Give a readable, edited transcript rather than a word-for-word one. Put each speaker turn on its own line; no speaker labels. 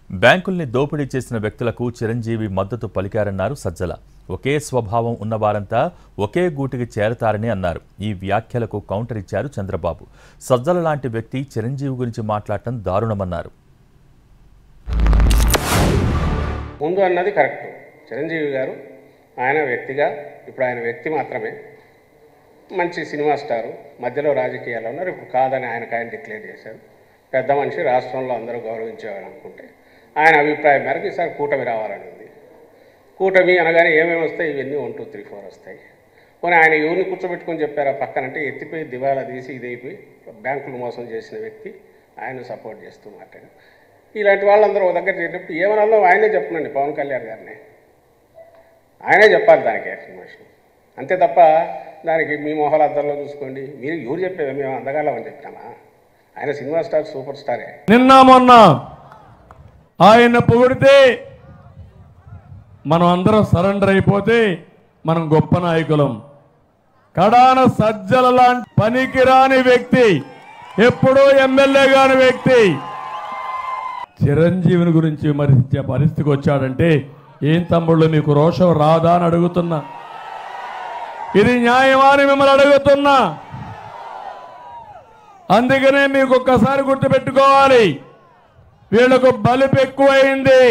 బ్యాంకుల్ని దోపిడీ చేసిన వ్యక్తులకు చిరంజీవి మద్దతు పలికారన్నారు సజ్జల. ఒకే స్వభావం ఉన్నవారంతా ఒకే గూటికి చేరతారని అన్నారు. ఈ వ్యాఖ్యలకు కౌంటర్ ఇచ్చారు చంద్రబాబు. సజ్జల లాంటి వ్యక్తి చిరంజీవి గురించి మాట్లాడటం దారుణమన్నారు.
ముందు అన్నది కరెక్ట్. చిరంజీవి గారు ఆయన వ్యక్తిగా ఇప్పుడు ఆయన వ్యక్తి మాత్రమే, మంచి సినిమా స్టారు, మధ్యలో రాజకీయాల్లో ఉన్నారు. ఇప్పుడు కాదని ఆయన డిక్లేర్ చేశారు. పెద్ద మనిషి, రాష్ట్రంలో అందరూ గౌరవించేవారు అనుకుంటే ఆయన అభిప్రాయం మేరకు ఈసారి కూటమి రావాలని ఉంది. కూటమి అనగానే ఏమేమి వస్తాయి? ఇవన్నీ 1, 2, 3, 4 వస్తాయి. పోనీ ఆయన ఎవరిని కూర్చోబెట్టుకొని చెప్పారా పక్కనంటే ఎత్తిపోయి దివాలా తీసి ఇదైపోయి బ్యాంకులు మోసం చేసిన వ్యక్తి ఆయన సపోర్ట్ చేస్తూ మాట్లాడారు. ఇలాంటి వాళ్ళందరూ ఒక దగ్గర చేసినప్పుడు ఏమనాలో ఆయనే చెప్పనండి, పవన్ కళ్యాణ్ గారిని ఆయనే చెప్పాలి దానికి ఎక్స్ప్లెనేషన్. అంతే తప్ప దానికి మీ మొహాల అద్దంలో చూసుకోండి, మీరు ఎవరు చెప్పేది మేము అందగాలని చెప్పినామా? ఆయన సినిమా స్టార్, సూపర్ స్టారే.
నిన్న మొన్న ఆయన పొగిడితే మనం అందరం సరెండర్ అయిపోతే మనం గొప్ప నాయకులం. కడాన సజ్జల లాంటి పనికిరాని వ్యక్తి, ఎప్పుడూ ఎమ్మెల్యే కాని వ్యక్తి చిరంజీవిని గురించి విమర్శించే పరిస్థితికి వచ్చాడంటే ఏం తమ్ముళ్ళు మీకు రోషం రాదా అని అడుగుతున్నా. ఇది న్యాయమా అని మిమ్మల్ని అడుగుతున్నా. అందుకనే మీకు ఒక్కసారి గుర్తుపెట్టుకోవాలి, వీళ్లకు బలుపు ఎక్కువైంది.